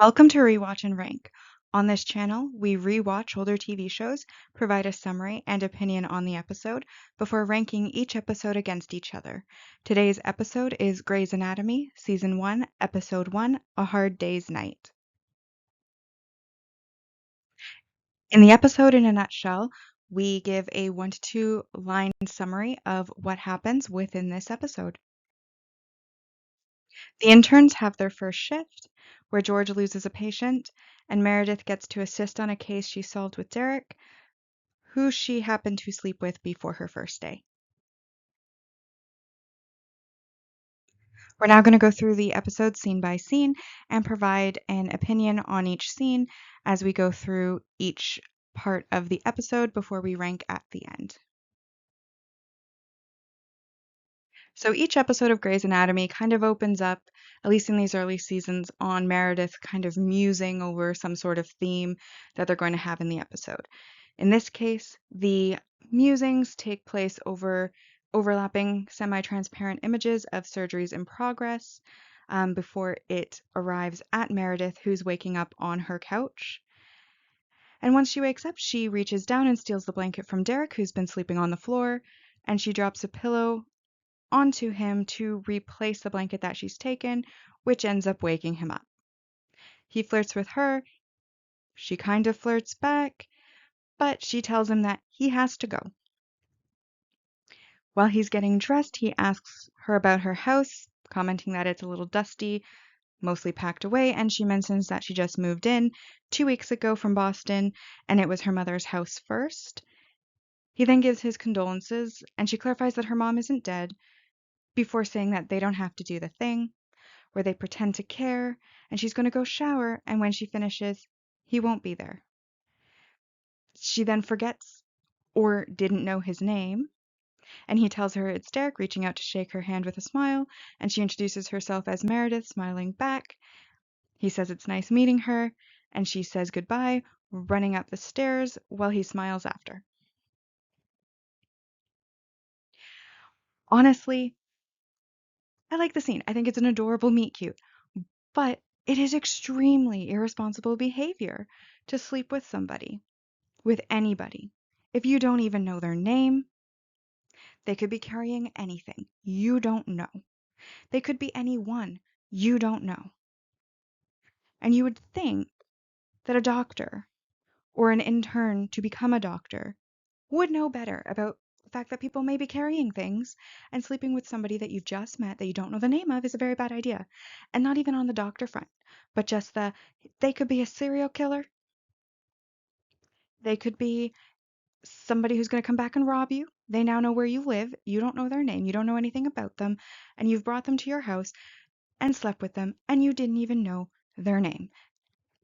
Welcome to Rewatch-and-Rank. On this channel, we rewatch older TV shows, provide a summary and opinion on the episode before ranking each episode against each other. Today's episode is Grey's Anatomy, Season 1, Episode 1, A Hard Day's Night. In the episode in a nutshell, we give a 1 to 2 line summary of what happens within this episode. The interns have their first shift, where George loses a patient, and Meredith gets to assist on a case she solved with Derek, who she happened to sleep with before her first day. We're now going to go through the episode scene by scene and provide an opinion on each scene as we go through each part of the episode before we rank at the end. So each episode of Grey's Anatomy kind of opens up, at least in these early seasons, on Meredith kind of musing over some sort of theme that they're going to have in the episode. In this case, the musings take place over overlapping semi-transparent images of surgeries in progress before it arrives at Meredith, who's waking up on her couch. And once she wakes up, she reaches down and steals the blanket from Derek, who's been sleeping on the floor, and she drops a pillow onto him to replace the blanket that she's taken, which ends up waking him up. He flirts with her. She kind of flirts back, but she tells him that he has to go. While he's getting dressed, he asks her about her house, commenting that it's a little dusty, mostly packed away, and she mentions that she just moved in 2 weeks ago from Boston, and it was her mother's house first. He then gives his condolences, and she clarifies that her mom isn't dead, before saying that they don't have to do the thing, where they pretend to care, and she's going to go shower, and when she finishes, he won't be there. She then forgets or didn't know his name, and he tells her it's Derek, reaching out to shake her hand with a smile, and she introduces herself as Meredith, smiling back. He says it's nice meeting her, and she says goodbye, running up the stairs while he smiles after. Honestly, I like the scene. I think it's an adorable meet cute, but it is extremely irresponsible behavior to sleep with somebody, with anybody. If you don't even know their name, they could be carrying anything. You don't know. They could be anyone. You don't know. And you would think that a doctor or an intern to become a doctor would know better about the fact that people may be carrying things, and sleeping with somebody that you've just met that you don't know the name of is a very bad idea. And not even on the doctor front, but just they could be a serial killer. They could be somebody who's going to come back and rob you. They now know where you live. You don't know their name. You don't know anything about them. And you've brought them to your house and slept with them, and you didn't even know their name.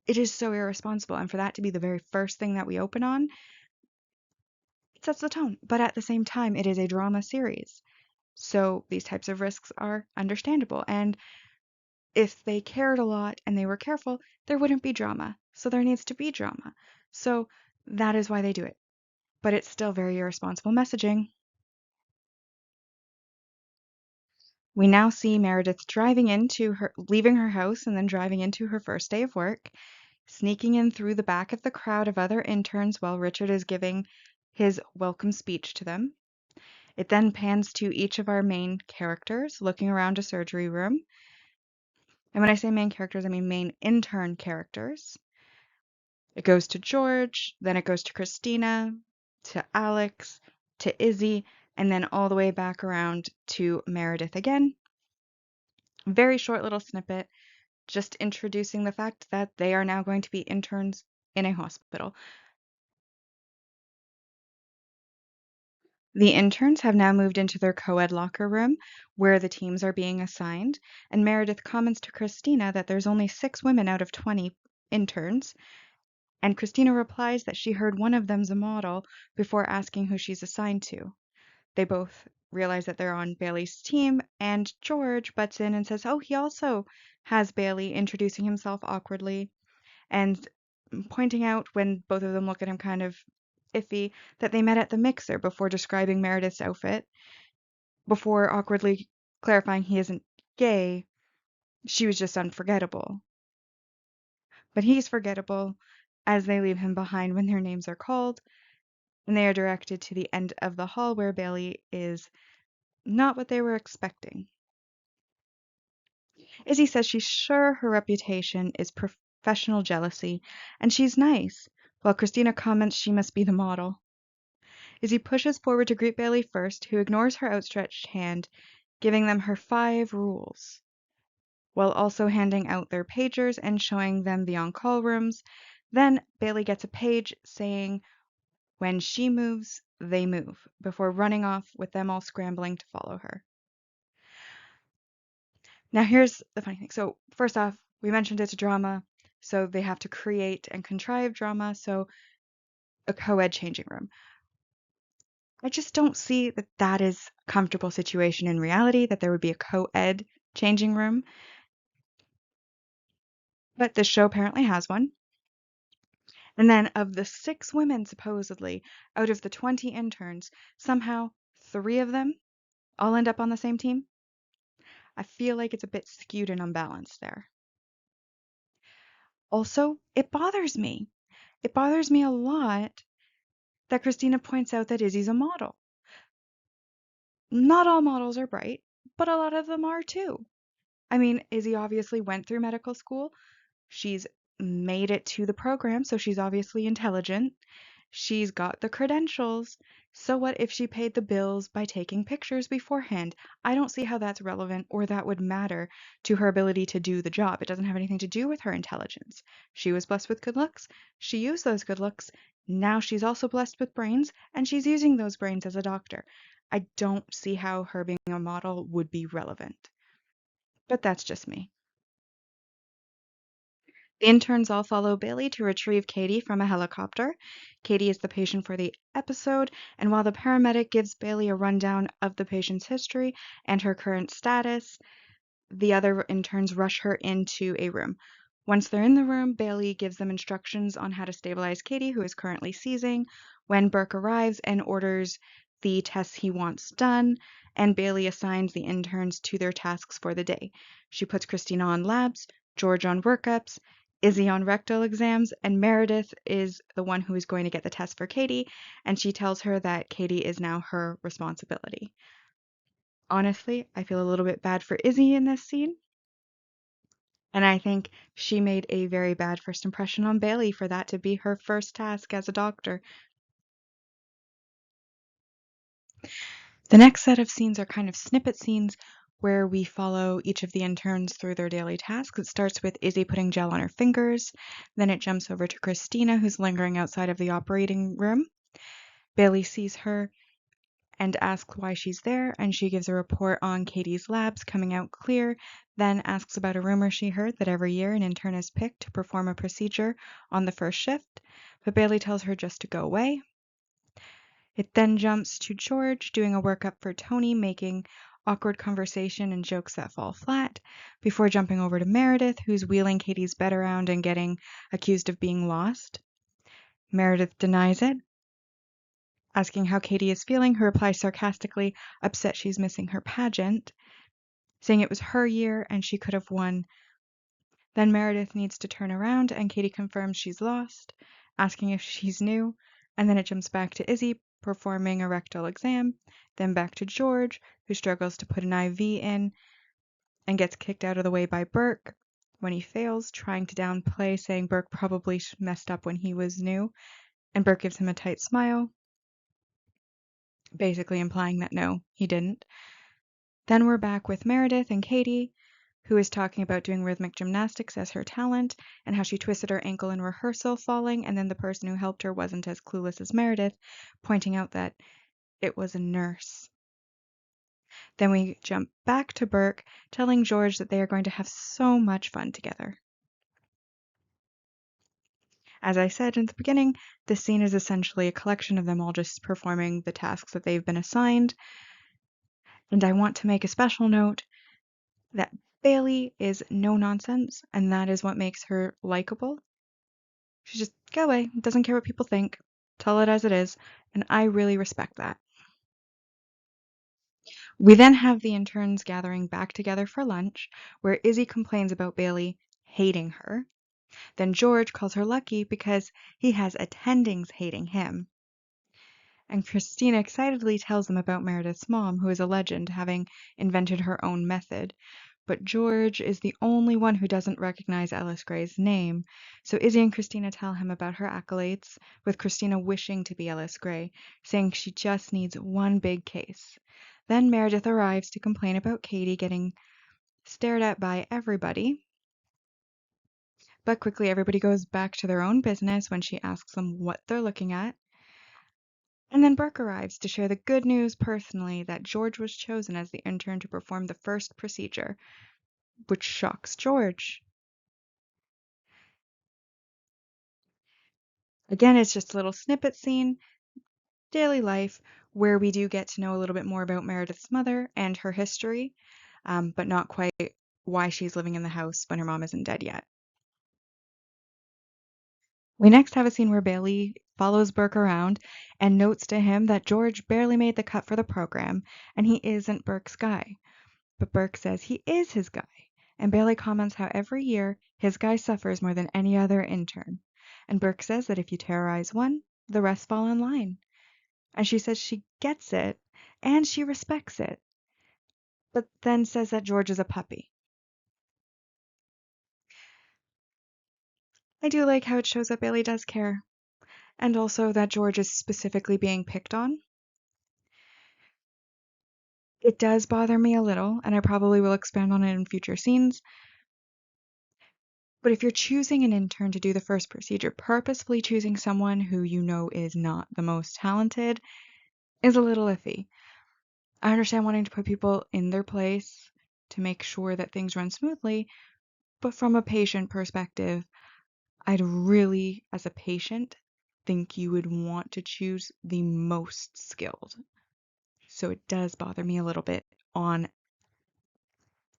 It is so irresponsible. And for that to be the very first thing that we open on, it sets the tone. But at the same time, it is a drama series. So these types of risks are understandable. And if they cared a lot and they were careful, there wouldn't be drama. So there needs to be drama. So that is why they do it. But it's still very irresponsible messaging. We now see Meredith leaving her house and then driving into her first day of work, sneaking in through the back of the crowd of other interns while Richard is giving his welcome speech to them. It then pans to each of our main characters looking around a surgery room. And when I say main characters, I mean main intern characters. It goes to George, then it goes to Christina, to Alex, to Izzy, and then all the way back around to Meredith again. Very short little snippet, just introducing the fact that they are now going to be interns in a hospital. The interns have now moved into their co-ed locker room where the teams are being assigned, and Meredith comments to Christina that there's only 6 women out of 20 interns, and Christina replies that she heard one of them's a model before asking who she's assigned to. They both realize that they're on Bailey's team, and George butts in and says, oh, he also has Bailey, introducing himself awkwardly and pointing out, when both of them look at him kind of iffy, that they met at the mixer before describing Meredith's outfit. Before awkwardly clarifying he isn't gay, she was just unforgettable. but he's forgettable as they leave him behind when their names are called, and they are directed to the end of the hall where Bailey is not what they were expecting. Izzy says she's sure her reputation is professional jealousy, and she's nice, while Christina comments she must be the model. Izzy pushes forward to greet Bailey first, who ignores her outstretched hand, giving them her 5 rules, while also handing out their pagers and showing them the on-call rooms. Then Bailey gets a page saying, "When she moves, they move," before running off with them all scrambling to follow her. Now here's the funny thing. So first off, we mentioned it's a drama, so they have to create and contrive drama, so a co-ed changing room. I just don't see that that is a comfortable situation in reality, that there would be a co-ed changing room. But this show apparently has one. And then of the 6 women, supposedly, out of the 20 interns, somehow 3 of them all end up on the same team. I feel like it's a bit skewed and unbalanced there. Also, it bothers me. It bothers me a lot that Christina points out that Izzy's a model. Not all models are bright, but a lot of them are too. I mean, Izzy obviously went through medical school. She's made it to the program, so she's obviously intelligent. She's got the credentials. So what if she paid the bills by taking pictures beforehand? I don't see how that's relevant or that would matter to her ability to do the job. It doesn't have anything to do with her intelligence. She was blessed with good looks. She used those good looks. Now she's also blessed with brains, and she's using those brains as a doctor. I don't see how her being a model would be relevant. But that's just me. The interns all follow Bailey to retrieve Katie from a helicopter. Katie is the patient for the episode, and while the paramedic gives Bailey a rundown of the patient's history and her current status, the other interns rush her into a room. Once they're in the room, Bailey gives them instructions on how to stabilize Katie, who is currently seizing, when Burke arrives and orders the tests he wants done, and Bailey assigns the interns to their tasks for the day. She puts Christina on labs, George on workups, Izzy on rectal exams, and Meredith is the one who is going to get the test for Katie, and she tells her that Katie is now her responsibility. Honestly, I feel a little bit bad for Izzy in this scene. And I think she made a very bad first impression on Bailey for that to be her first task as a doctor. The next set of scenes are kind of snippet scenes where we follow each of the interns through their daily tasks. It starts with Izzy putting gel on her fingers. Then it jumps over to Christina, who's lingering outside of the operating room. Bailey sees her and asks why she's there, and she gives a report on Katie's labs coming out clear, then asks about a rumor she heard that every year an intern is picked to perform a procedure on the first shift, but Bailey tells her just to go away. It then jumps to George doing a workup for Tony, making awkward conversation and jokes that fall flat, before jumping over to Meredith, who's wheeling Katie's bed around and getting accused of being lost. Meredith denies it, asking how Katie is feeling, who replies sarcastically, upset she's missing her pageant, saying it was her year and she could have won. Then Meredith needs to turn around and Katie confirms she's lost, asking if she's new, and then it jumps back to Izzy performing a rectal exam, then back to George, who struggles to put an IV in and gets kicked out of the way by Burke when he fails, trying to downplay, saying Burke probably messed up when he was new, and Burke gives him a tight smile, basically implying that no, he didn't. Then we're back with Meredith and Katie, who is talking about doing rhythmic gymnastics as her talent and how she twisted her ankle in rehearsal falling, and then the person who helped her wasn't as clueless as Meredith, pointing out that it was a nurse. Then we jump back to Burke, telling George that they are going to have so much fun together. As I said in the beginning, this scene is essentially a collection of them all just performing the tasks that they've been assigned. And I want to make a special note that Bailey is no nonsense, and that is what makes her likable. She just go away, doesn't care what people think, tell it as it is, and I really respect that. We then have the interns gathering back together for lunch, where Izzy complains about Bailey hating her. Then George calls her lucky because he has attendings hating him. And Christina excitedly tells them about Meredith's mom, who is a legend, having invented her own method. But George is the only one who doesn't recognize Alice Gray's name. So Izzy and Christina tell him about her accolades, with Christina wishing to be Alice Gray, saying she just needs one big case. Then Meredith arrives to complain about Katie getting stared at by everybody. But quickly everybody goes back to their own business when she asks them what they're looking at. And then Burke arrives to share the good news personally that George was chosen as the intern to perform the first procedure, which shocks George. Again, it's just a little snippet scene, daily life, where we do get to know a little bit more about Meredith's mother and her history, but not quite why she's living in the house when her mom isn't dead yet. We next have a scene where Bailey follows Burke around and notes to him that George barely made the cut for the program and he isn't Burke's guy. But Burke says he is his guy, and Bailey comments how every year his guy suffers more than any other intern. And Burke says that if you terrorize one, the rest fall in line. And she says she gets it and she respects it, but then says that George is a puppy. I do like how it shows that Bailey does care, and also that George is specifically being picked on. It does bother me a little, and I probably will expand on it in future scenes. But if you're choosing an intern to do the first procedure, purposefully choosing someone who you know is not the most talented is a little iffy. I understand wanting to put people in their place to make sure that things run smoothly, but from a patient perspective, I'd really, as a patient, think you would want to choose the most skilled. So it does bother me a little bit on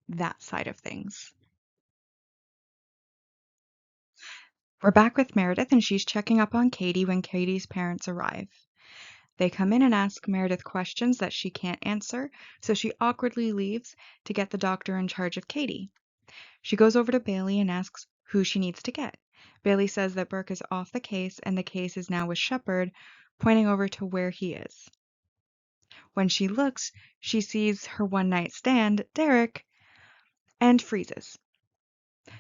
that side of things. We're back with Meredith, and she's checking up on Katie when Katie's parents arrive. They come in and ask Meredith questions that she can't answer, so she awkwardly leaves to get the doctor in charge of Katie. She goes over to Bailey and asks who she needs to get. Bailey says that Burke is off the case and the case is now with Shepard, pointing over to where he is. When she looks, she sees her one-night stand, Derek, and freezes.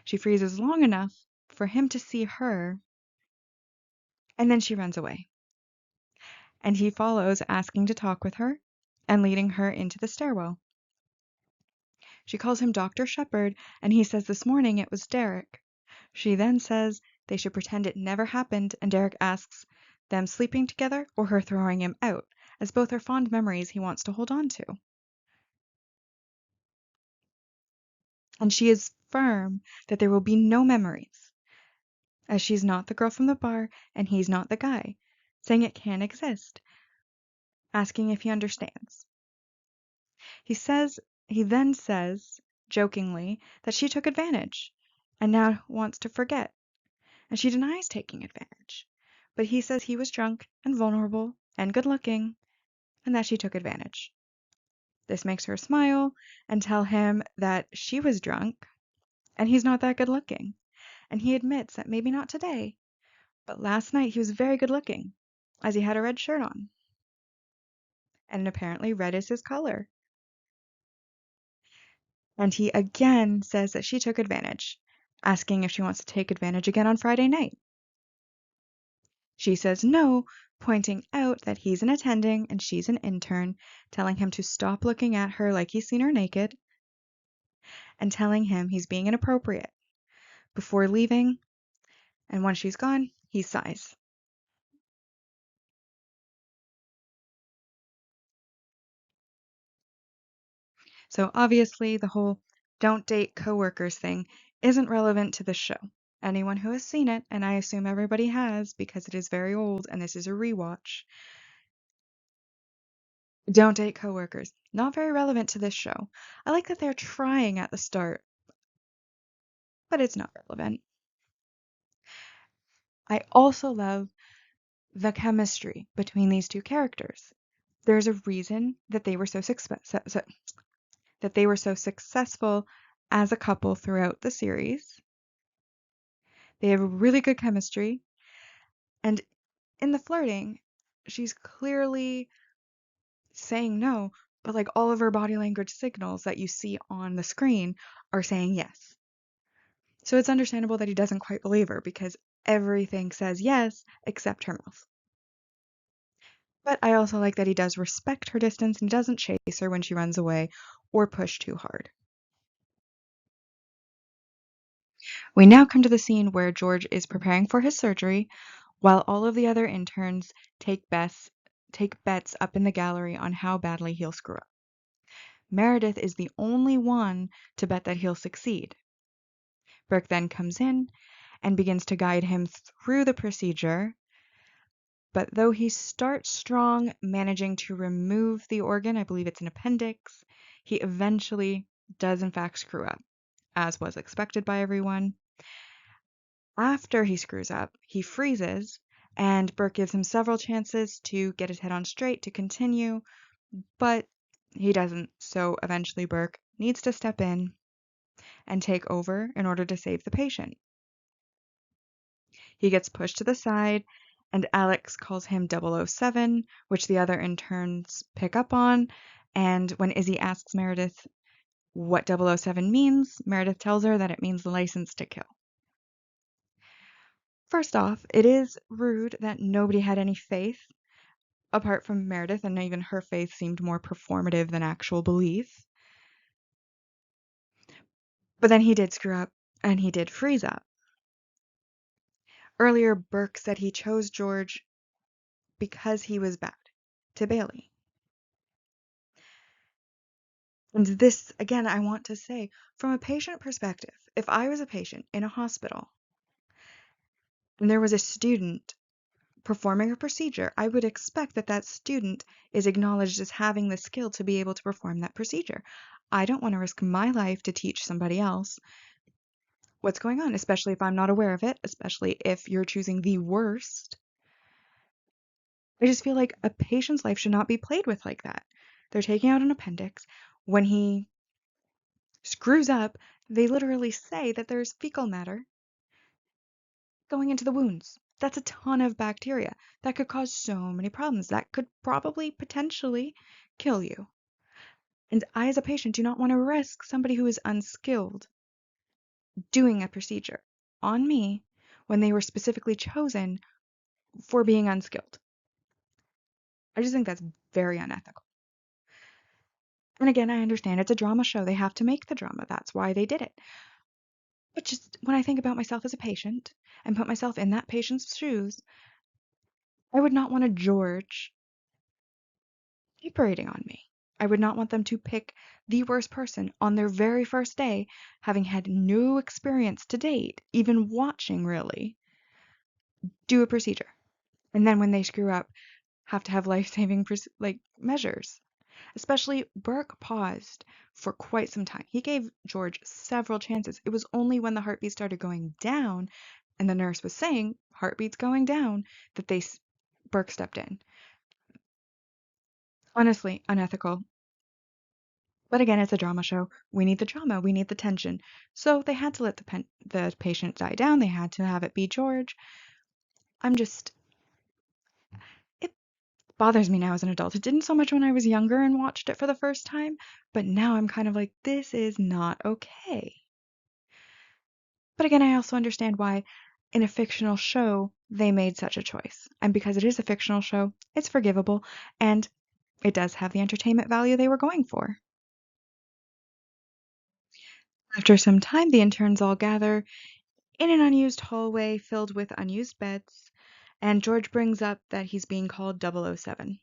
She freezes long enough for him to see her, and then she runs away. And he follows, asking to talk with her and leading her into the stairwell. She calls him Dr. Shepard, and he says this morning it was Derek. She then says they should pretend it never happened, and Derek asks them sleeping together or her throwing him out, as both are fond memories he wants to hold on to. And she is firm that there will be no memories, as she's not the girl from the bar and he's not the guy, saying it can't exist, asking if he understands. He then says, jokingly, that she took advantage and now wants to forget, and she denies taking advantage. But he says he was drunk and vulnerable and good looking, and that she took advantage. This makes her smile and tell him that she was drunk and he's not that good looking. And he admits that maybe not today, but last night he was very good looking, as he had a red shirt on. And apparently red is his color. And he again says that she took advantage, asking if she wants to take advantage again on Friday night. She says no, pointing out that he's an attending and she's an intern, telling him to stop looking at her like he's seen her naked, and telling him he's being inappropriate. Before leaving, and once she's gone, he sighs. So obviously the whole don't date coworkers thing isn't relevant to the show. Anyone who has seen it, and I assume everybody has because it is very old and this is a rewatch, don't date coworkers. Not very relevant to this show. I like that they're trying at the start, but it's not relevant. I also love the chemistry between these two characters. There's a reason that they were so successful as a couple throughout the series. They have really good chemistry, and in the flirting, she's clearly saying no, but like all of her body language signals that you see on the screen are saying yes. So it's understandable that he doesn't quite believe her because everything says yes except her mouth. But I also like that he does respect her distance and doesn't chase her when she runs away or push too hard. We now come to the scene where George is preparing for his surgery while all of the other interns take bets up in the gallery on how badly he'll screw up. Meredith is the only one to bet that he'll succeed. Burke then comes in and begins to guide him through the procedure, but though he starts strong, managing to remove the organ, I believe it's an appendix, he eventually does in fact screw up, as was expected by everyone. After he screws up, he freezes, and Burke gives him several chances to get his head on straight to continue, but he doesn't, so eventually Burke needs to step in and take over in order to save the patient. He gets pushed to the side, and Alex calls him 007, which the other interns pick up on, and when Izzy asks Meredith what 007 means, Meredith tells her that it means license to kill. First off, it is rude that nobody had any faith apart from Meredith, and even her faith seemed more performative than actual belief. But then he did screw up, and he did freeze up. Earlier, Burke said he chose George because he was bad to Bailey. And this, again, I want to say, from a patient perspective, if I was a patient in a hospital and there was a student performing a procedure, I would expect that that student is acknowledged as having the skill to be able to perform that procedure. I don't want to risk my life to teach somebody else what's going on, especially if I'm not aware of it, especially if you're choosing the worst. I just feel like a patient's life should not be played with like that. They're taking out an appendix. When he screws up, they literally say that there's fecal matter going into the wounds. That's a ton of bacteria. That could cause so many problems. That could probably potentially kill you. And I, as a patient, do not want to risk somebody who is unskilled doing a procedure on me when they were specifically chosen for being unskilled. I just think that's very unethical. And again, I understand it's a drama show. They have to make the drama. That's why they did it. But just when I think about myself as a patient and put myself in that patient's shoes, I would not want a George operating on me. I would not want them to pick the worst person on their very first day, having had no experience to date, even watching really, do a procedure. And then when they screw up, have to have life-saving measures. Especially Burke paused for quite some time. He gave George several chances. It was only when the heartbeat started going down and the nurse was saying, heartbeat's going down, that Burke stepped in. Honestly, unethical. But again, it's a drama show. We need the drama. We need the tension. So they had to let the patient die down. They had to have it be George. It bothers me now as an adult. It didn't so much when I was younger and watched it for the first time, but now I'm kind of like, this is not okay. But again, I also understand why in a fictional show they made such a choice. And because it is a fictional show, it's forgivable and it does have the entertainment value they were going for. After some time, the interns all gather in an unused hallway filled with unused beds, and George brings up that he's being called 007.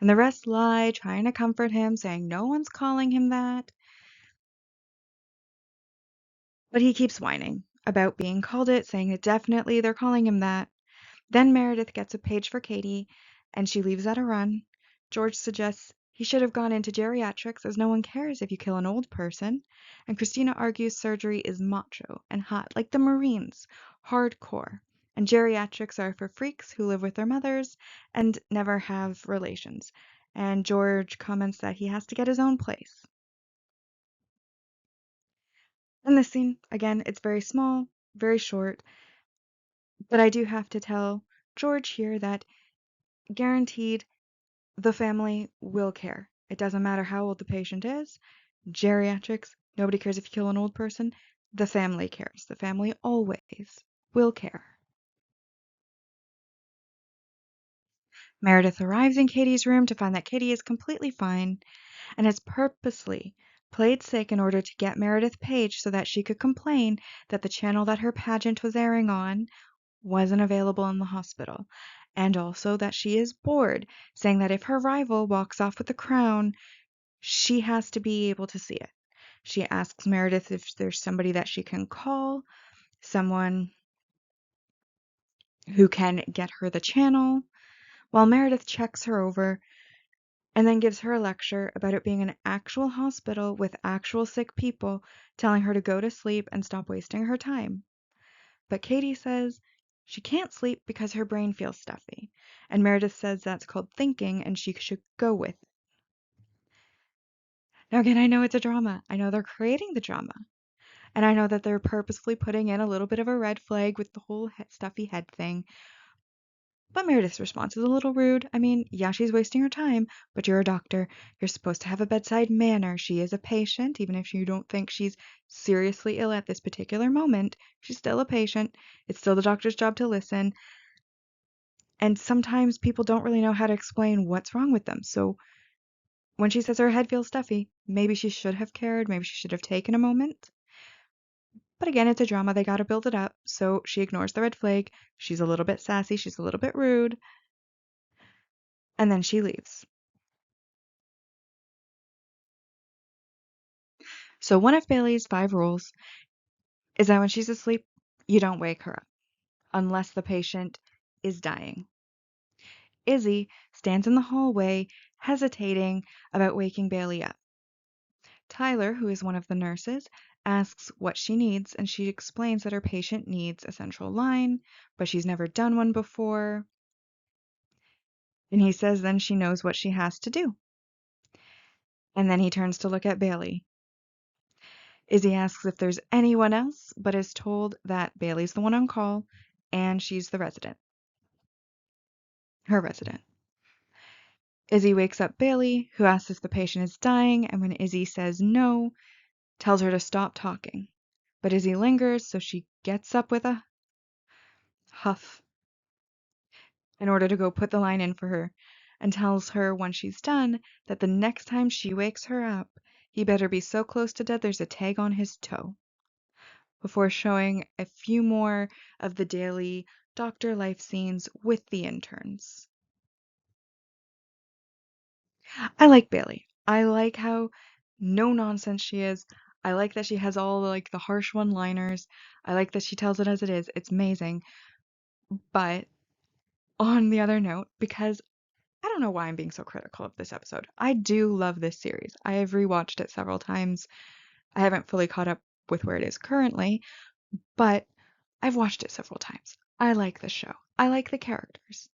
And the rest lie, trying to comfort him, saying no one's calling him that. But he keeps whining about being called it, saying that definitely they're calling him that. Then Meredith gets a page for Katie, and she leaves at a run. George suggests he should have gone into geriatrics as no one cares if you kill an old person. And Christina argues surgery is macho and hot, like the Marines, hardcore. And geriatrics are for freaks who live with their mothers and never have relations. And George comments that he has to get his own place. In this scene, again, it's very small, very short, but I do have to tell George here that guaranteed the family will care. It doesn't matter how old the patient is. Geriatrics, nobody cares if you kill an old person. The family cares. The family always will care. Meredith arrives in Katie's room to find that Katie is completely fine and has purposely played sick in order to get Meredith paged so that she could complain that the channel that her pageant was airing on wasn't available in the hospital, and also that she is bored, saying that if her rival walks off with the crown, she has to be able to see it. She asks Meredith if there's somebody that she can call, someone who can get her the channel, while Meredith checks her over and then gives her a lecture about it being an actual hospital with actual sick people, telling her to go to sleep and stop wasting her time. But Katie says she can't sleep because her brain feels stuffy, and Meredith says that's called thinking and she should go with it. Now, again, I know it's a drama. I know they're creating the drama. And I know that they're purposefully putting in a little bit of a red flag with the whole stuffy head thing. But Meredith's response is a little rude. I mean, yeah, she's wasting her time, but you're a doctor. You're supposed to have a bedside manner. She is a patient, even if you don't think she's seriously ill at this particular moment. She's still a patient. It's still the doctor's job to listen. And sometimes people don't really know how to explain what's wrong with them. So when she says her head feels stuffy, maybe she should have cared. Maybe she should have taken a moment. But again, it's a drama. They gotta build it up. So she ignores the red flag. She's a little bit sassy. She's a little bit rude. And then she leaves. So one of Bailey's 5 rules is that when she's asleep, you don't wake her up unless the patient is dying. Izzy stands in the hallway, hesitating about waking Bailey up. Tyler, who is one of the nurses, asks what she needs, and she explains that her patient needs a central line, but she's never done one before. And he says then she knows what she has to do. And then he turns to look at Bailey. Izzy asks if there's anyone else, but is told that Bailey's the one on call, and she's the resident. Her resident. Izzy wakes up Bailey, who asks if the patient is dying, and when Izzy says no, tells her to stop talking. But Izzy lingers, so she gets up with a huff in order to go put the line in for her, and tells her when she's done that the next time she wakes her up, he better be so close to dead there's a tag on his toe, before showing a few more of the daily doctor life scenes with the interns. I like Bailey. I like how no nonsense she is. I like that she has all like the harsh one-liners. I like that she tells it as it is. It's amazing. But on the other note, because I don't know why I'm being so critical of this episode. I do love this series. I have rewatched it several times. I haven't fully caught up with where it is currently, but I've watched it several times. I like the show. I like the characters.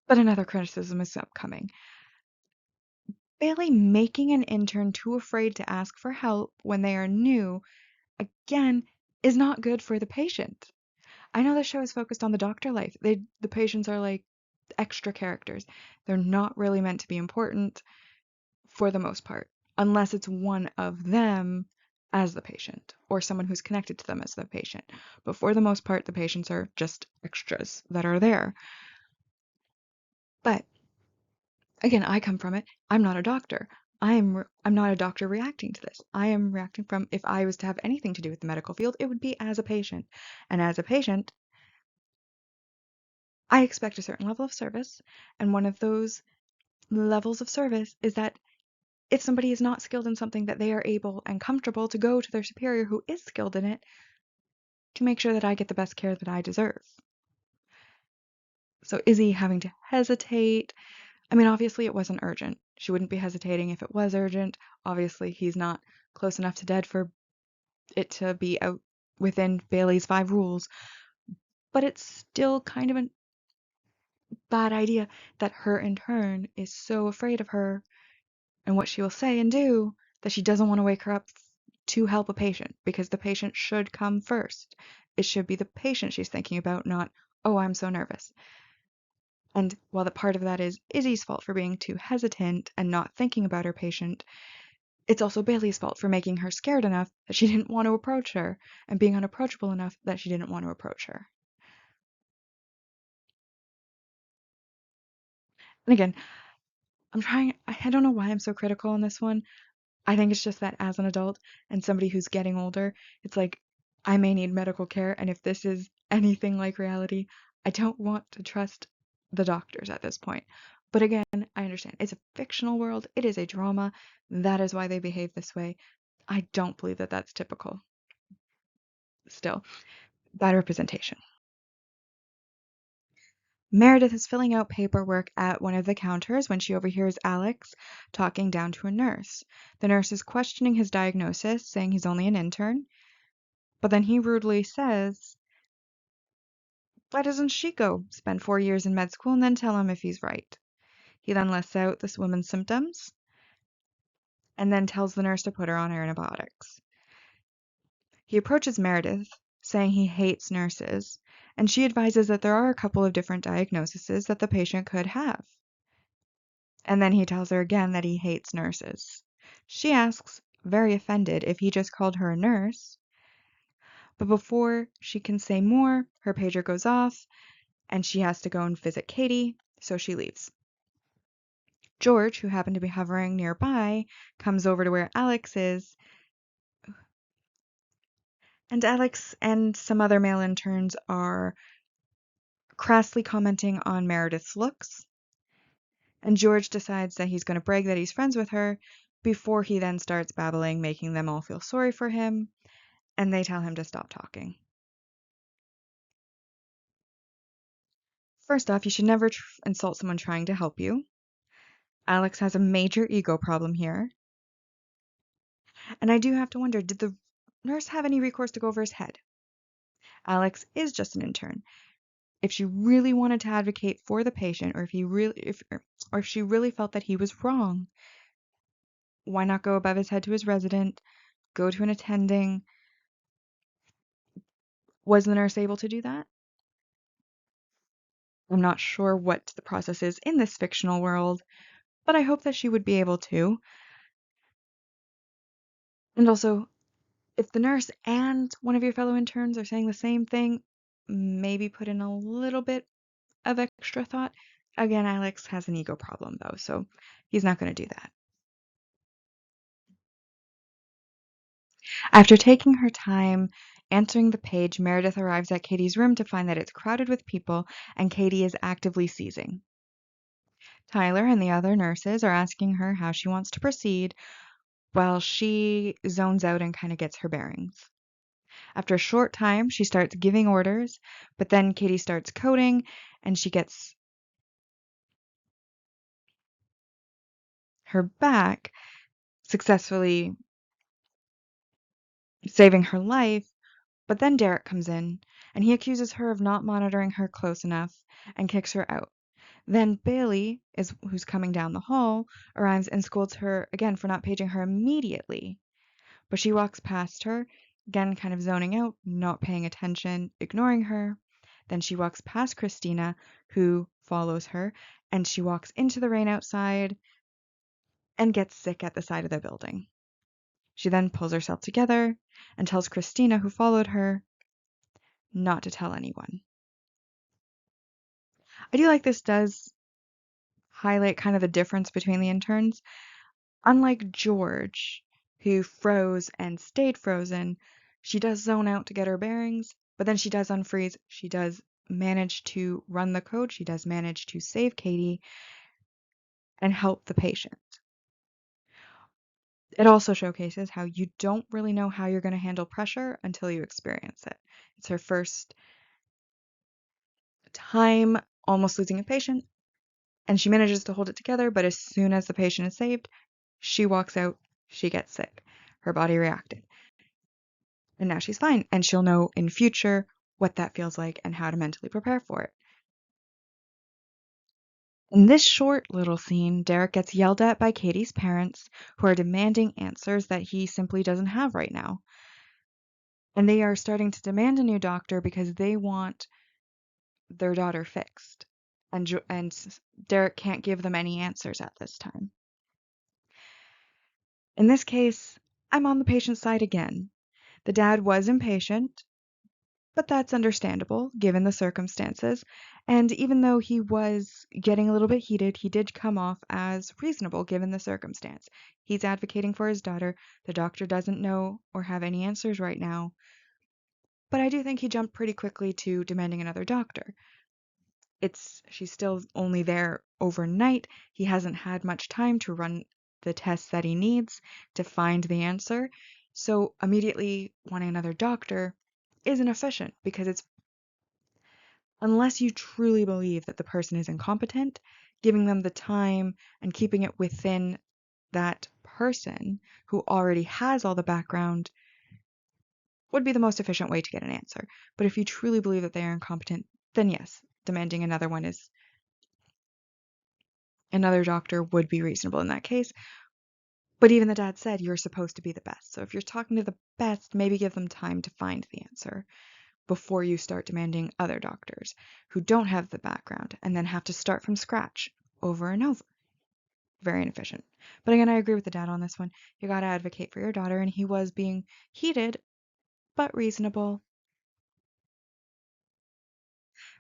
But another criticism is upcoming. Bailey making an intern too afraid to ask for help when they are new, again, is not good for the patient. I know the show is focused on the doctor life. The patients are like extra characters. They're not really meant to be important for the most part, unless it's one of them as the patient or someone who's connected to them as the patient. But for the most part, the patients are just extras that are there. But again, I come from it. I'm not a doctor. I'm not a doctor reacting to this. I am reacting from if I was to have anything to do with the medical field, it would be as a patient. And as a patient, I expect a certain level of service, and one of those levels of service is that if somebody is not skilled in something, that they are able and comfortable to go to their superior who is skilled in it to make sure that I get the best care that I deserve. So Izzy having to hesitate, I mean, obviously it wasn't urgent. She wouldn't be hesitating if it was urgent. Obviously, he's not close enough to dead for it to be out within Bailey's 5 rules. But it's still kind of a bad idea that her intern is so afraid of her and what she will say and do that she doesn't want to wake her up to help a patient because the patient should come first. It should be the patient she's thinking about, not, oh, I'm so nervous. And while the part of that is Izzy's fault for being too hesitant and not thinking about her patient, it's also Bailey's fault for making her scared enough that she didn't want to approach her and being unapproachable enough that she didn't want to approach her. And again, I don't know why I'm so critical on this one. I think it's just that as an adult and somebody who's getting older, it's like I may need medical care, and if this is anything like reality, I don't want to trust the doctors at this point. But again, I understand. It's a fictional world, it is a drama. That is why they behave this way. I don't believe that that's typical. Still, bad representation. Meredith is filling out paperwork at one of the counters when she overhears Alex talking down to a nurse. The nurse is questioning his diagnosis, saying he's only an intern, but then he rudely says, why doesn't she go spend 4 years in med school and then tell him if he's right? He then lists out this woman's symptoms and then tells the nurse to put her on antibiotics. He approaches Meredith, saying he hates nurses, and she advises that there are a couple of different diagnoses that the patient could have. And then he tells her again that he hates nurses. She asks, very offended, if he just called her a nurse. But before she can say more, her pager goes off and she has to go and visit Katie, so she leaves. George, who happened to be hovering nearby, comes over to where Alex is, and Alex and some other male interns are crassly commenting on Meredith's looks. And George decides that he's going to brag that he's friends with her before he then starts babbling, making them all feel sorry for him, and they tell him to stop talking. First off, you should never insult someone trying to help you. Alex has a major ego problem here. And I do have to wonder, did the nurse have any recourse to go over his head? Alex is just an intern. If she really wanted to advocate for the patient, or if she really felt that he was wrong, why not go above his head to his resident, go to an attending? Was the nurse able to do that? I'm not sure what the process is in this fictional world, but I hope that she would be able to. And also, if the nurse and one of your fellow interns are saying the same thing, maybe put in a little bit of extra thought. Again, Alex has an ego problem though, so he's not going to do that. After taking her time answering the page, Meredith arrives at Katie's room to find that it's crowded with people and Katie is actively seizing. Tyler and the other nurses are asking her how she wants to proceed while she zones out and kind of gets her bearings. After a short time, she starts giving orders, but then Katie starts coding and she gets her back, successfully saving her life. But then Derek comes in and he accuses her of not monitoring her close enough and kicks her out. Then Bailey, who's coming down the hall, arrives and scolds her again for not paging her immediately. But she walks past her, again kind of zoning out, not paying attention, ignoring her. Then she walks past Christina, who follows her, and she walks into the rain outside and gets sick at the side of the building. She then pulls herself together and tells Christina, who followed her, not to tell anyone. I do like this does highlight kind of the difference between the interns. Unlike George, who froze and stayed frozen, she does zone out to get her bearings, but then she does unfreeze. She does manage to run the code. She does manage to save Katie and help the patient. It also showcases how you don't really know how you're going to handle pressure until you experience it. It's her first time almost losing a patient, and she manages to hold it together, but as soon as the patient is saved, she walks out, she gets sick. Her body reacted. And now she's fine, and she'll know in future what that feels like and how to mentally prepare for it. In this short little scene, Derek gets yelled at by Katie's parents, who are demanding answers that he simply doesn't have right now. And they are starting to demand a new doctor because they want their daughter fixed. And Derek can't give them any answers at this time. In this case, I'm on the patient's side again. The dad was impatient, but that's understandable given the circumstances. And even though he was getting a little bit heated, he did come off as reasonable given the circumstance. He's advocating for his daughter. The doctor doesn't know or have any answers right now. But I do think he jumped pretty quickly to demanding another doctor. She's still only there overnight. He hasn't had much time to run the tests that he needs to find the answer. So immediately wanting another doctor isn't efficient because it's unless you truly believe that the person is incompetent, giving them the time and keeping it within that person who already has all the background would be the most efficient way to get an answer. But if you truly believe that they are incompetent, then yes, demanding another doctor would be reasonable in that case. But even the dad said you're supposed to be the best. So if you're talking to the best, maybe give them time to find the answer before you start demanding other doctors who don't have the background and then have to start from scratch over and over. Very inefficient. But again, I agree with the dad on this one. You gotta advocate for your daughter, and he was being heated but reasonable.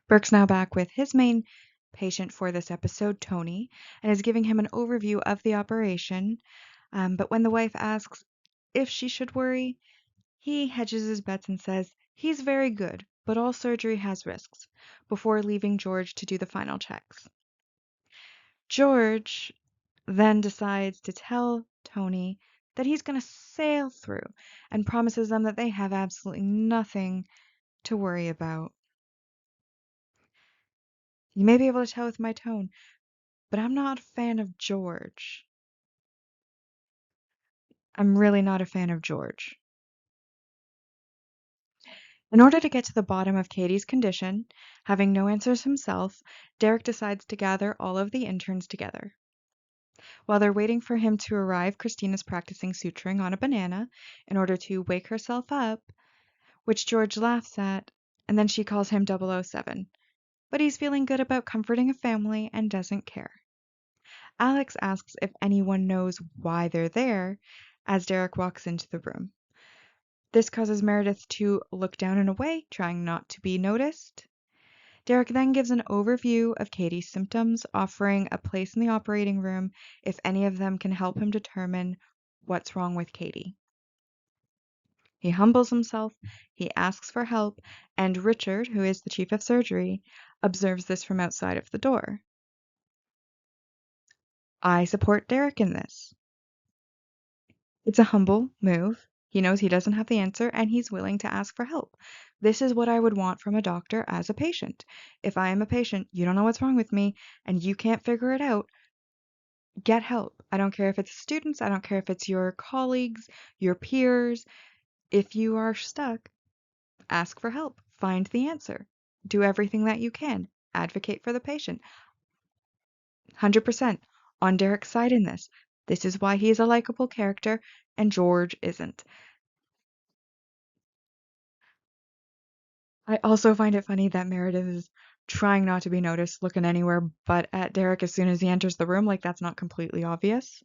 Burke's now back with his main patient for this episode, Tony, and is giving him an overview of the operation. But when the wife asks if she should worry, he hedges his bets and says he's very good, but all surgery has risks, before leaving George to do the final checks. George then decides to tell Tony that he's going to sail through and promises them that they have absolutely nothing to worry about. You may be able to tell with my tone, but I'm not a fan of George. I'm really not a fan of George. In order to get to the bottom of Katie's condition, having no answers himself, Derek decides to gather all of the interns together. While they're waiting for him to arrive, Christina's practicing suturing on a banana in order to wake herself up, which George laughs at, and then she calls him 007. But he's feeling good about comforting a family and doesn't care. Alex asks if anyone knows why they're there as Derek walks into the room. This causes Meredith to look down and away, trying not to be noticed. Derek then gives an overview of Katie's symptoms, offering a place in the operating room if any of them can help him determine what's wrong with Katie. He humbles himself, he asks for help, and Richard, who is the chief of surgery, observes this from outside of the door. I support Derek in this. It's a humble move. He knows he doesn't have the answer and he's willing to ask for help. This is what I would want from a doctor as a patient. If I am a patient, you don't know what's wrong with me, and you can't figure it out, get help. I don't care if it's students, I don't care if it's your colleagues, your peers. If you are stuck, ask for help. Find the answer. Do everything that you can. Advocate for the patient. 100% on Derek's side in this. This is why he is a likable character and George isn't. I also find it funny that Meredith is trying not to be noticed, looking anywhere but at Derek as soon as he enters the room, like that's not completely obvious.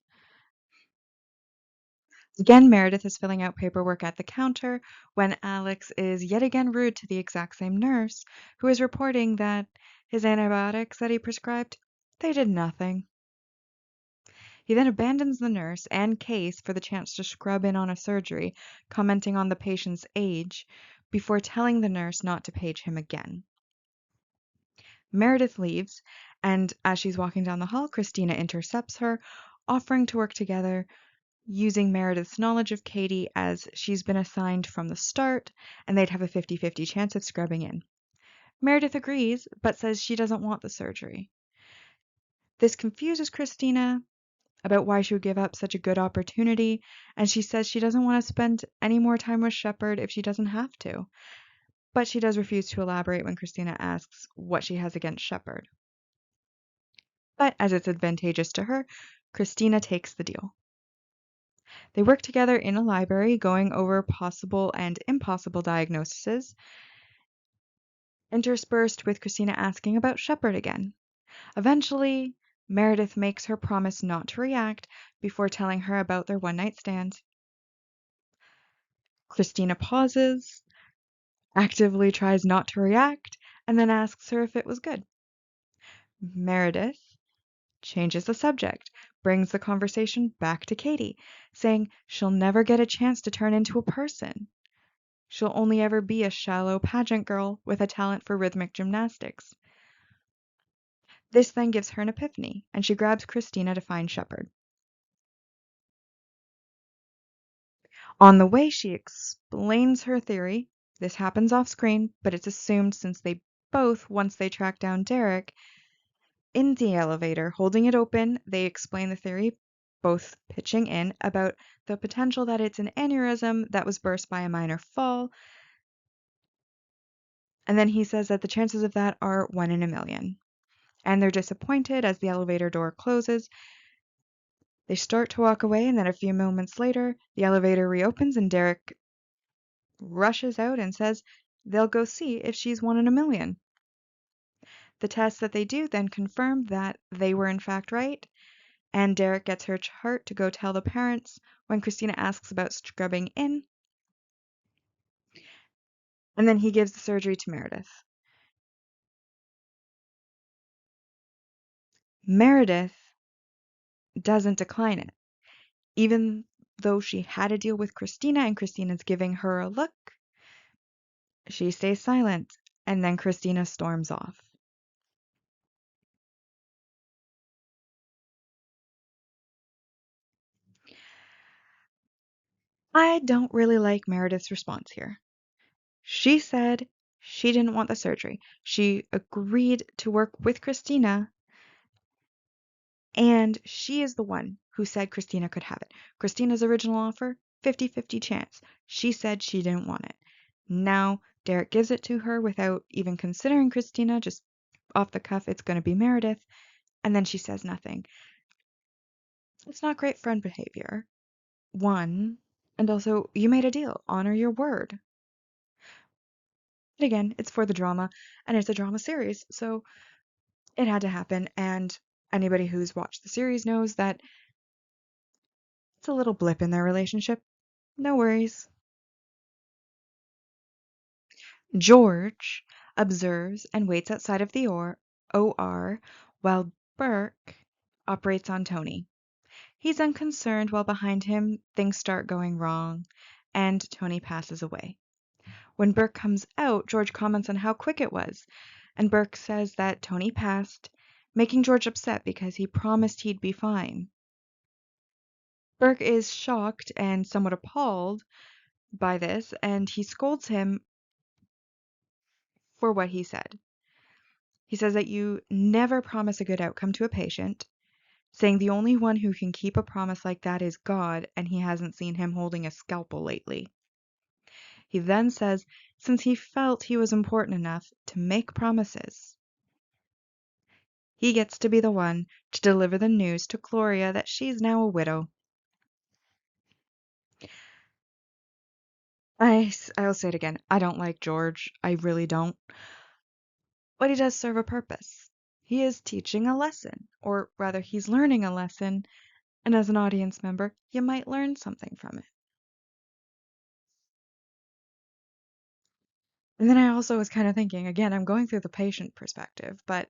Again, Meredith is filling out paperwork at the counter when Alex is yet again rude to the exact same nurse, who is reporting that his antibiotics that he prescribed, they did nothing. He then abandons the nurse and Case for the chance to scrub in on a surgery, commenting on the patient's age, before telling the nurse not to page him again. Meredith leaves, and as she's walking down the hall, Christina intercepts her, offering to work together, using Meredith's knowledge of Katie as she's been assigned from the start, and they'd have a 50-50 chance of scrubbing in. Meredith agrees, but says she doesn't want the surgery. This confuses Christina about why she would give up such a good opportunity, and she says she doesn't want to spend any more time with Shepard if she doesn't have to. But she does refuse to elaborate when Christina asks what she has against Shepard. But as it's advantageous to her, Christina takes the deal. They work together in a library going over possible and impossible diagnoses, interspersed with Christina asking about Shepard again. Eventually, Meredith makes her promise not to react before telling her about their one-night stand. Christina pauses, actively tries not to react, and then asks her if it was good. Meredith changes the subject, brings the conversation back to Katie, saying she'll never get a chance to turn into a person. She'll only ever be a shallow pageant girl with a talent for rhythmic gymnastics. This then gives her an epiphany, and she grabs Christina to find Shepard. On the way, she explains her theory. This happens off screen, but it's assumed since they both, once they track down Derek, in the elevator, holding it open, they explain the theory, both pitching in about the potential that it's an aneurysm that was burst by a minor fall. And then he says that the chances of that are 1 in a million. And they're disappointed as the elevator door closes. They start to walk away, and then a few moments later, the elevator reopens and Derek rushes out and says they'll go see if she's 1 in a million. The tests that they do then confirm that they were in fact right, and Derek gets her chart to go tell the parents when Christina asks about scrubbing in, and then he gives the surgery to Meredith. Meredith doesn't decline it, even though she had a deal with Christina and Christina's giving her a look. She stays silent, and then Christina storms off. I don't really like Meredith's response here. She said she didn't want the surgery. She agreed to work with Christina, and she is the one who said Christina could have it. Christina's original offer, 50-50 chance. She said she didn't want it. Now Derek gives it to her without even considering Christina, just off the cuff, it's going to be Meredith, and then she says nothing. It's not great friend behavior. One, and also, you made a deal. Honor your word. But again, it's for the drama, and it's a drama series, so it had to happen, and anybody who's watched the series knows that it's a little blip in their relationship. No worries. George observes and waits outside of the OR while Burke operates on Tony. He's unconcerned while behind him things start going wrong, and Tony passes away. When Burke comes out, George comments on how quick it was, and Burke says that Tony passed, making George upset because he promised he'd be fine. Burke is shocked and somewhat appalled by this, and he scolds him for what he said. He says that you never promise a good outcome to a patient, saying the only one who can keep a promise like that is God, and he hasn't seen him holding a scalpel lately. He then says since he felt he was important enough to make promises, he gets to be the one to deliver the news to Gloria that she's now a widow. I'll say it again. I don't like George. I really don't. But he does serve a purpose. He is teaching a lesson, or rather, he's learning a lesson, and as an audience member, you might learn something from it. And then I also was kind of thinking, again, I'm going through the patient perspective, but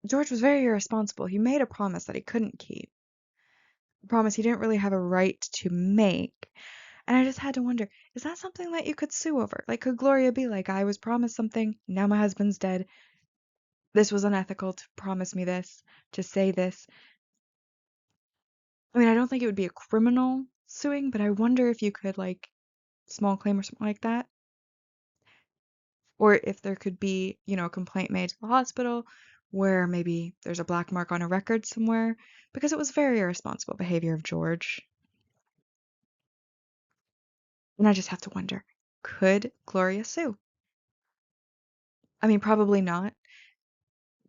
George was very irresponsible. He made a promise that he couldn't keep, a promise he didn't really have a right to make. And I just had to wonder, is that something that you could sue over? Like, could Gloria be like, I was promised something, now my husband's dead. This was unethical to promise me this, to say this. I mean, I don't think it would be a criminal suing, but I wonder if you could, like, small claim or something like that. Or if there could be, a complaint made to the hospital where maybe there's a black mark on a record somewhere, because it was very irresponsible behavior of George. And I just have to wonder, could Gloria sue? I mean, probably not,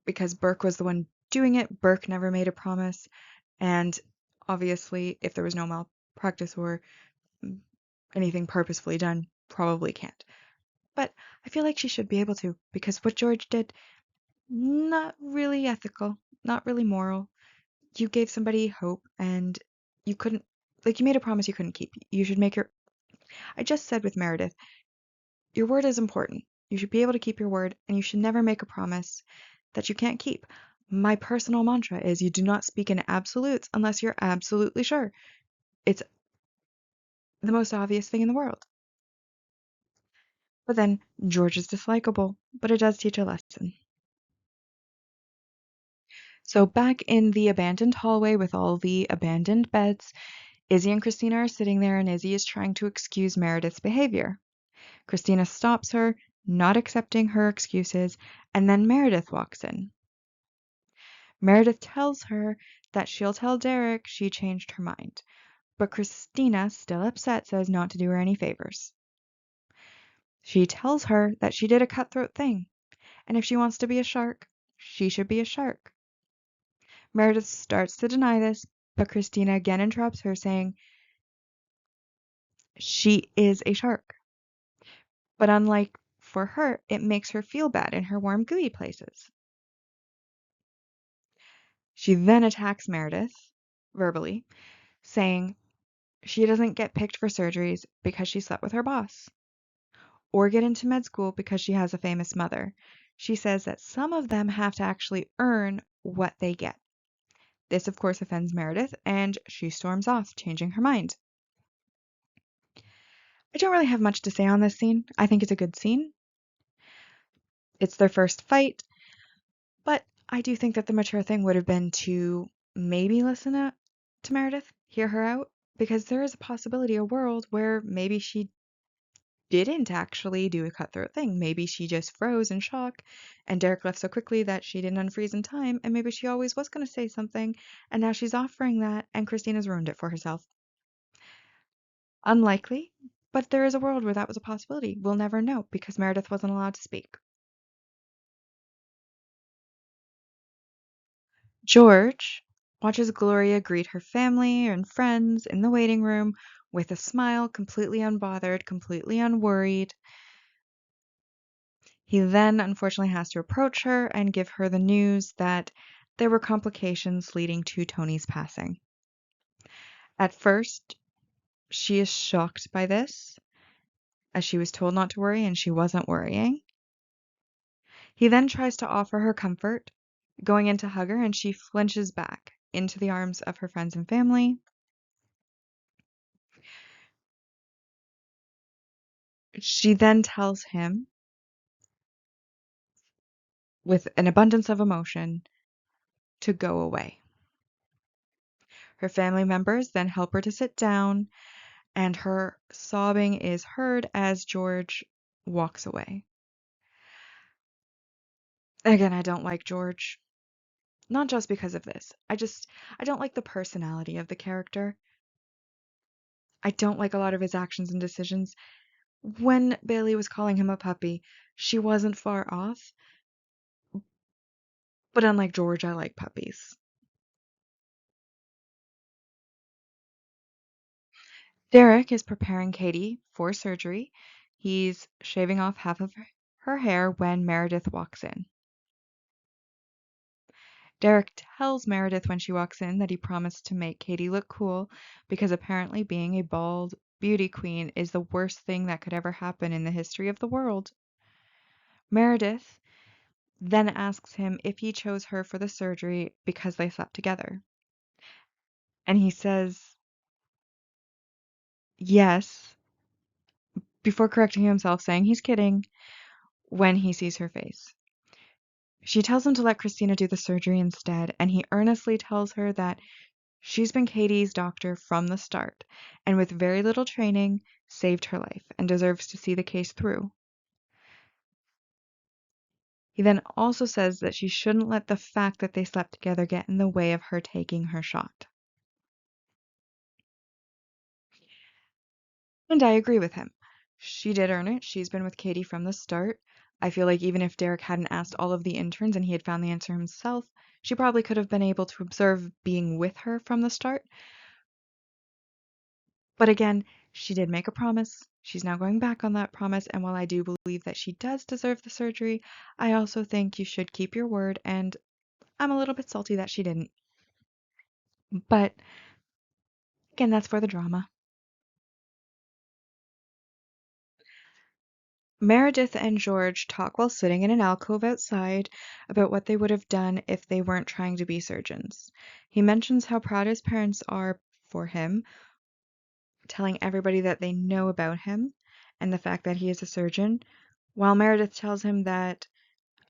because Burke was the one doing it. Burke never made a promise, and obviously, if there was no malpractice or mm, anything purposefully done, probably can't. But I feel like she should be able to, because what George did, not really ethical, not really moral. You gave somebody hope and you couldn't, like, you made a promise you couldn't keep. You should make your, I just said with Meredith, your word is important. You should be able to keep your word, and you should never make a promise that you can't keep. My personal mantra is you do not speak in absolutes unless you're absolutely sure. It's the most obvious thing in the world. But then George is dislikable, but it does teach a lesson. So back in the abandoned hallway with all the abandoned beds, Izzy and Christina are sitting there, and Izzy is trying to excuse Meredith's behavior. Christina stops her, not accepting her excuses, and then Meredith walks in. Meredith tells her that she'll tell Derek she changed her mind, but Christina, still upset, says not to do her any favors. She tells her that she did a cutthroat thing, and if she wants to be a shark, she should be a shark. Meredith starts to deny this, but Christina again interrupts her, saying she is a shark. But unlike for her, it makes her feel bad in her warm, gooey places. She then attacks Meredith, verbally, saying she doesn't get picked for surgeries because she slept with her boss, or get into med school because she has a famous mother. She says that some of them have to actually earn what they get. This, of course, offends Meredith, and she storms off, changing her mind. I don't really have much to say on this scene. I think it's a good scene. It's their first fight, but I do think that the mature thing would have been to maybe listen to Meredith, hear her out, because there is a possibility, a world where maybe she didn't actually do a cutthroat thing. Maybe she just froze in shock, and Derek left so quickly that she didn't unfreeze in time, and maybe she always was going to say something, and now she's offering that, and Christina's ruined it for herself. Unlikely, but there is a world where that was a possibility. We'll never know because Meredith wasn't allowed to speak. George watches Gloria greet her family and friends in the waiting room with a smile, completely unbothered, completely unworried. He then unfortunately has to approach her and give her the news that there were complications leading to Tony's passing. At first, she is shocked by this, as she was told not to worry and she wasn't worrying. He then tries to offer her comfort, going in to hug her, and she flinches back into the arms of her friends and family. She then tells him, with an abundance of emotion, to go away. Her family members then help her to sit down, and her sobbing is heard as George walks away. Again, I don't like George. Not just because of this. I don't like the personality of the character. I don't like a lot of his actions and decisions. When Bailey was calling him a puppy, she wasn't far off, but unlike George, I like puppies. Derek is preparing Katie for surgery. He's shaving off half of her hair when Meredith walks in. Derek tells Meredith when she walks in that he promised to make Katie look cool because apparently being a bald beauty queen is the worst thing that could ever happen in the history of the world. Meredith then asks him if he chose her for the surgery because they slept together. And he says yes, before correcting himself, saying he's kidding when he sees her face. She tells him to let Christina do the surgery instead, and he earnestly tells her that she's been Katie's doctor from the start, and with very little training, saved her life and deserves to see the case through. He then also says that she shouldn't let the fact that they slept together get in the way of her taking her shot. And I agree with him. She did earn it. She's been with Katie from the start. I feel like even if Derek hadn't asked all of the interns and he had found the answer himself, she probably could have been able to observe being with her from the start. But again, she did make a promise. She's now going back on that promise, and while I do believe that she does deserve the surgery, I also think you should keep your word, and I'm a little bit salty that she didn't. But again, that's for the drama. Meredith and George talk while sitting in an alcove outside about what they would have done if they weren't trying to be surgeons. He mentions how proud his parents are for him, telling everybody that they know about him and the fact that he is a surgeon, while Meredith tells him that,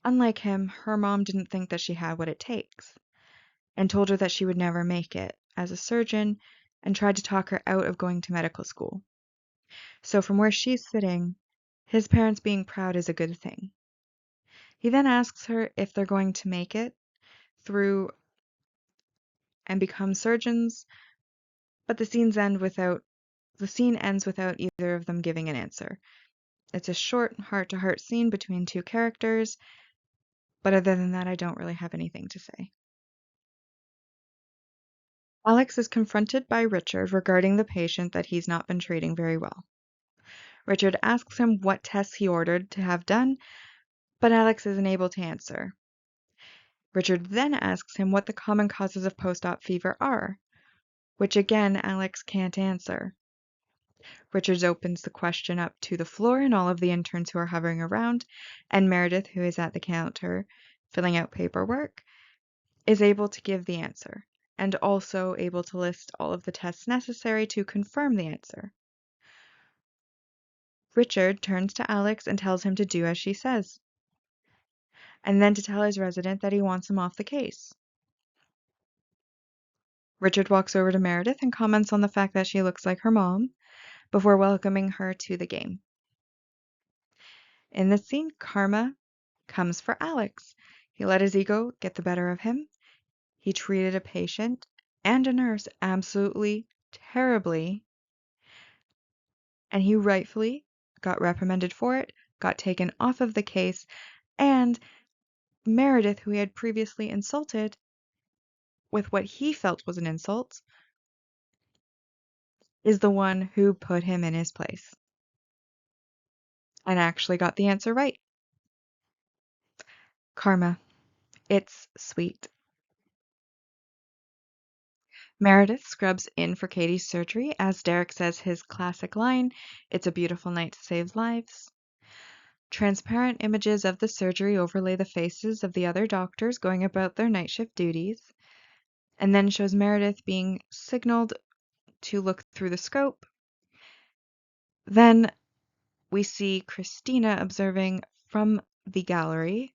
unlike him, her mom didn't think that she had what it takes and told her that she would never make it as a surgeon and tried to talk her out of going to medical school. So from where she's sitting, his parents being proud is a good thing. He then asks her if they're going to make it through and become surgeons, but the scene ends without either of them giving an answer. It's a short heart-to-heart scene between two characters, but other than that, I don't really have anything to say. Alex is confronted by Richard regarding the patient that he's not been treating very well. Richard asks him what tests he ordered to have done, but Alex isn't able to answer. Richard then asks him what the common causes of post-op fever are, which again Alex can't answer. Richards opens the question up to the floor and all of the interns who are hovering around, and Meredith, who is at the counter filling out paperwork, is able to give the answer, and also able to list all of the tests necessary to confirm the answer. Richard turns to Alex and tells him to do as she says, and then to tell his resident that he wants him off the case. Richard walks over to Meredith and comments on the fact that she looks like her mom before welcoming her to the game. In this scene, karma comes for Alex. He let his ego get the better of him. He treated a patient and a nurse absolutely terribly, and he rightfully got reprimanded for it, got taken off of the case, and Meredith, who he had previously insulted with what he felt was an insult, is the one who put him in his place and actually got the answer right. Karma. It's sweet. Meredith scrubs in for Katie's surgery as Derek says his classic line, "It's a beautiful night to save lives." Transparent images of the surgery overlay the faces of the other doctors going about their night shift duties, and then shows Meredith being signaled to look through the scope. Then we see Christina observing from the gallery.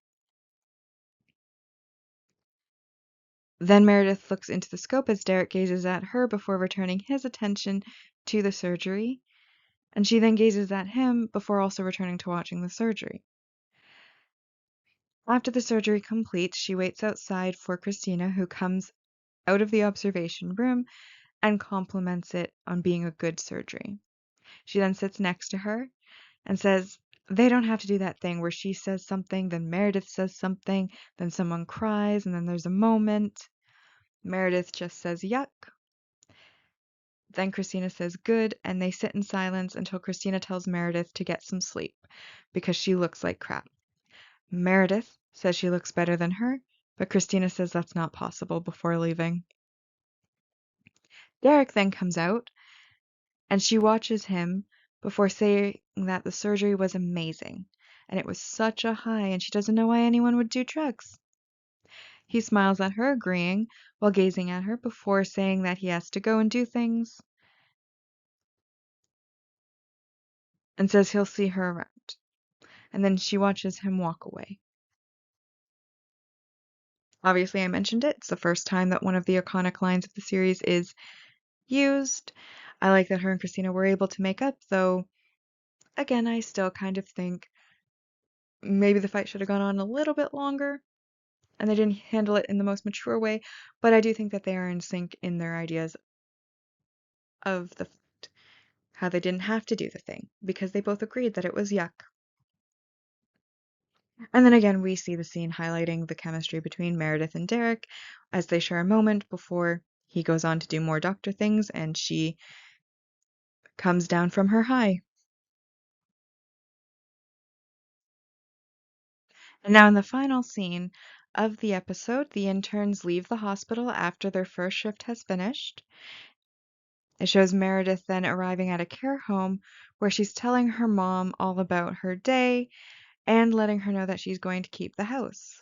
Then Meredith looks into the scope as Derek gazes at her before returning his attention to the surgery, and she then gazes at him before also returning to watching the surgery. After the surgery completes, she waits outside for Christina, who comes out of the observation room and compliments it on being a good surgery. She then sits next to her and says they don't have to do that thing where she says something, then Meredith says something, then someone cries, and then there's a moment. Meredith just says yuck. Then Christina says good, and they sit in silence until Christina tells Meredith to get some sleep because she looks like crap. Meredith says she looks better than her, but Christina says that's not possible before leaving. Derek then comes out, and she watches him before saying that the surgery was amazing, and it was such a high, and she doesn't know why anyone would do drugs. He smiles at her, agreeing, while gazing at her before saying that he has to go and do things, and says he'll see her around. And then she watches him walk away. Obviously, I mentioned it. It's the first time that one of the iconic lines of the series is used. I like that her and Christina were able to make up, though, again, I still kind of think maybe the fight should have gone on a little bit longer and they didn't handle it in the most mature way, but I do think that they are in sync in their ideas of the fight. how they didn't have to do the thing because they both agreed that it was yuck. And then again, we see the scene highlighting the chemistry between Meredith and Derek as they share a moment before he goes on to do more doctor things and she comes down from her high. And now in the final scene of the episode, the interns leave the hospital after their first shift has finished. It shows Meredith then arriving at a care home where she's telling her mom all about her day and letting her know that she's going to keep the house.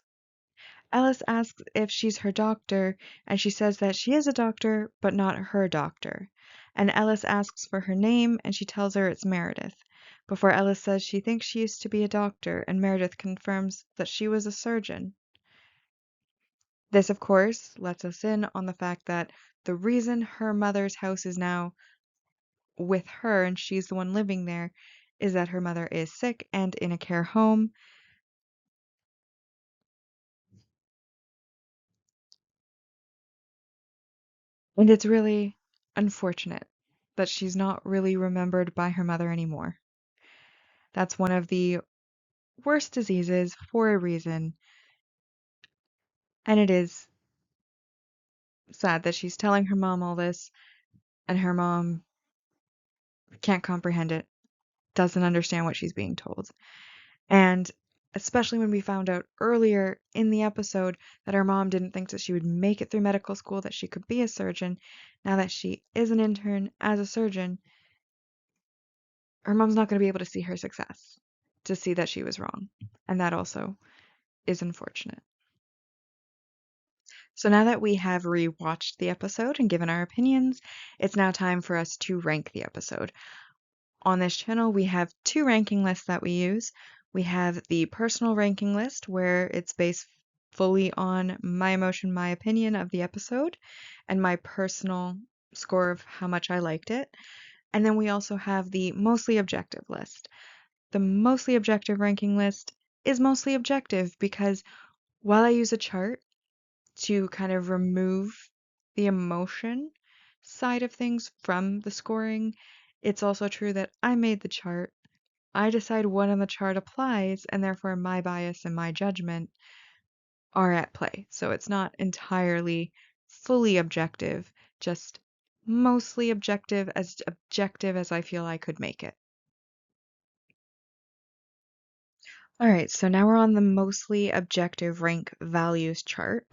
Ellis asks if she's her doctor, and she says that she is a doctor, but not her doctor. And Ellis asks for her name, and she tells her it's Meredith. Before Ellis says she thinks she used to be a doctor, and Meredith confirms that she was a surgeon. This, of course, lets us in on the fact that the reason her mother's house is now with her and she's the one living there is that her mother is sick and in a care home. And it's really unfortunate that she's not really remembered by her mother anymore. That's one of the worst diseases for a reason. And it is sad that she's telling her mom all this and her mom can't comprehend it, doesn't understand what she's being told. And especially when we found out earlier in the episode that her mom didn't think that she would make it through medical school, that she could be a surgeon. Now that she is an intern as a surgeon, her mom's not going to be able to see her success, to see that she was wrong. And that also is unfortunate. So now that we have rewatched the episode and given our opinions, it's now time for us to rank the episode. On this channel, we have two ranking lists that we use. We have the personal ranking list, where it's based fully on my emotion, my opinion of the episode, and my personal score of how much I liked it. And then we also have the mostly objective list. The mostly objective ranking list is mostly objective because while I use a chart to kind of remove the emotion side of things from the scoring, it's also true that I made the chart. I decide what on the chart applies, and therefore my bias and my judgment are at play. So it's not entirely fully objective, just mostly objective as I feel I could make it. All right, so now we're on the mostly objective rank values chart.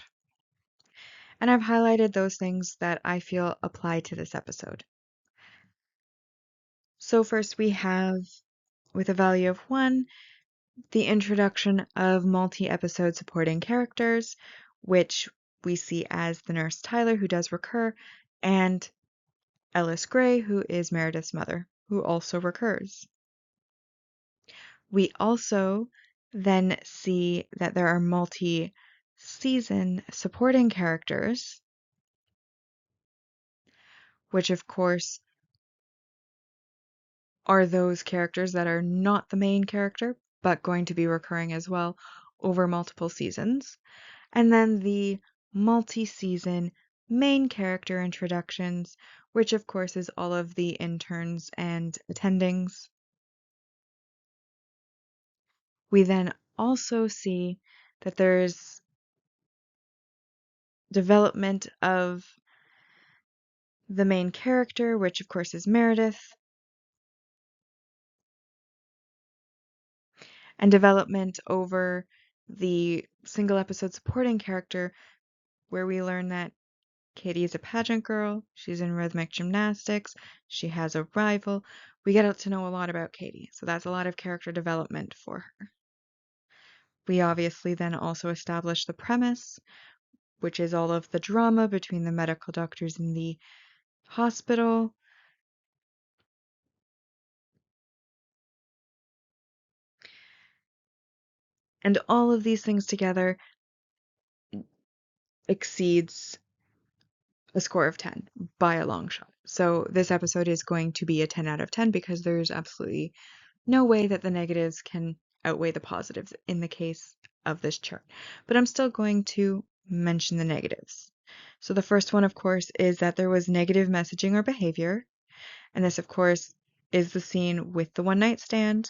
And I've highlighted those things that I feel apply to this episode. So first we have, with a value of 1, the introduction of multi-episode supporting characters, which we see as the nurse Tyler, who does recur, and Ellis Gray, who is Meredith's mother, who also recurs. We also then see that there are multi-season supporting characters, which of course are those characters that are not the main character, but going to be recurring as well over multiple seasons. And then the multi-season main character introductions, which of course is all of the interns and attendings. We then also see that there's development of the main character, which of course is Meredith, and development over the single episode supporting character, where we learn that Katie is a pageant girl, she's in rhythmic gymnastics, she has a rival. We get to know a lot about Katie, so that's a lot of character development for her. We obviously then also establish the premise, which is all of the drama between the medical doctors in the hospital. And all of these things together exceeds a score of 10 by a long shot. So this episode is going to be a 10 out of 10 because there's absolutely no way that the negatives can outweigh the positives in the case of this chart. But I'm still going to mention the negatives. So the first one, of course, is that there was negative messaging or behavior. And this, of course, is the scene with the one night stand,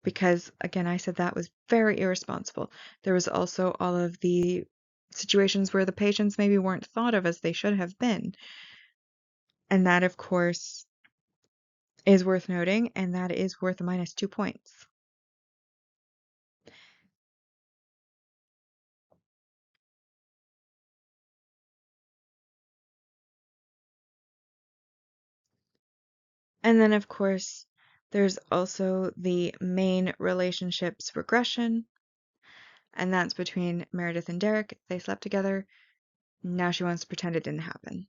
because again, I said that was very irresponsible. There was also all of the situations where the patients maybe weren't thought of as they should have been. And that, of course, is worth noting, and that is worth a -2 points. And then, of course, there's also the main relationships regression, and that's between Meredith and Derek. They slept together. Now she wants to pretend it didn't happen.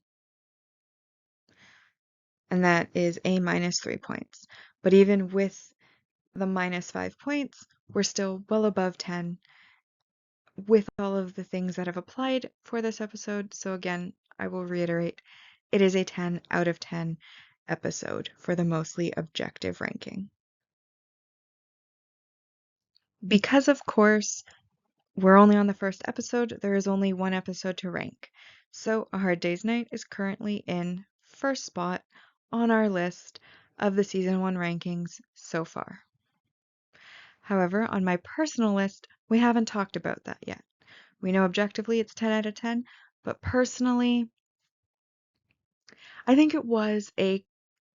And that is a -3 points. But even with the -5 points, we're still well above 10 with all of the things that have applied for this episode. So again, I will reiterate, it is a 10 out of 10 episode for the mostly objective ranking. Because, of course, we're only on the first episode, there is only one episode to rank. So A Hard Day's Night is currently in first spot on our list of the season 1 rankings so far. However, on my personal list, we haven't talked about that yet. We know objectively it's 10 out of 10, but personally, I think it was a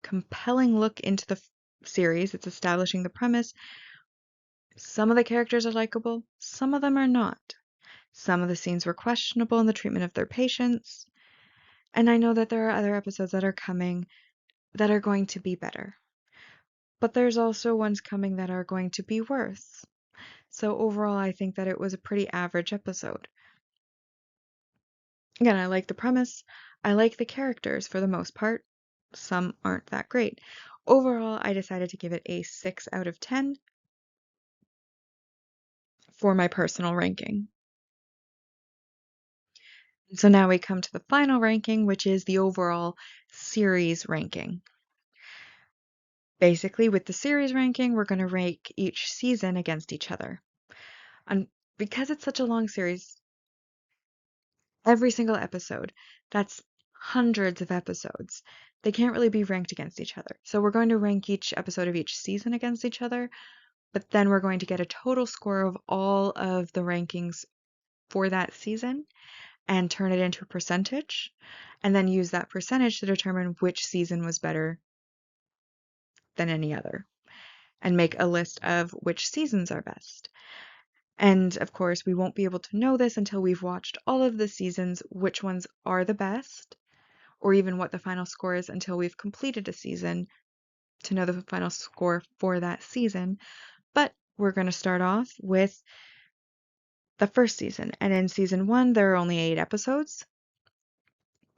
compelling look into the series. It's establishing the premise. Some of the characters are likable, some of them are not. Some of the scenes were questionable in the treatment of their patients, and I know that there are other episodes that are coming that are going to be better. But there's also ones coming that are going to be worse. So overall, I think that it was a pretty average episode. Again, I like the premise. I like the characters for the most part. Some aren't that great. Overall, I decided to give it a 6 out of 10 for my personal ranking. So now we come to the final ranking, which is the overall series ranking. Basically, with the series ranking, we're going to rank each season against each other. And because it's such a long series, every single episode, that's hundreds of episodes. They can't really be ranked against each other. So we're going to rank each episode of each season against each other, but then we're going to get a total score of all of the rankings for that season and turn it into a percentage, and then use that percentage to determine which season was better than any other, and make a list of which seasons are best. And of course, we won't be able to know this until we've watched all of the seasons, which ones are the best, or even what the final score is until we've completed a season to know the final score for that season. But we're going to start off with the first season. And in season 1, there are only 8 episodes.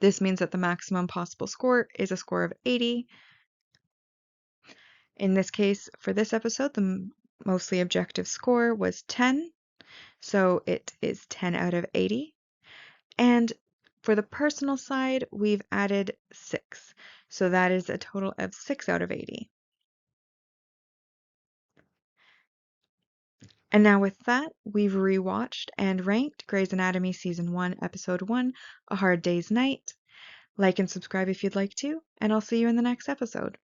This means that the maximum possible score is a score of 80. In this case, for this episode, the mostly objective score was 10. So it is 10 out of 80. And for the personal side, we've added 6. So that is a total of 6 out of 80. And now with that, we've rewatched and ranked Grey's Anatomy Season 1, Episode 1, A Hard Day's Night. Like and subscribe if you'd like to, and I'll see you in the next episode.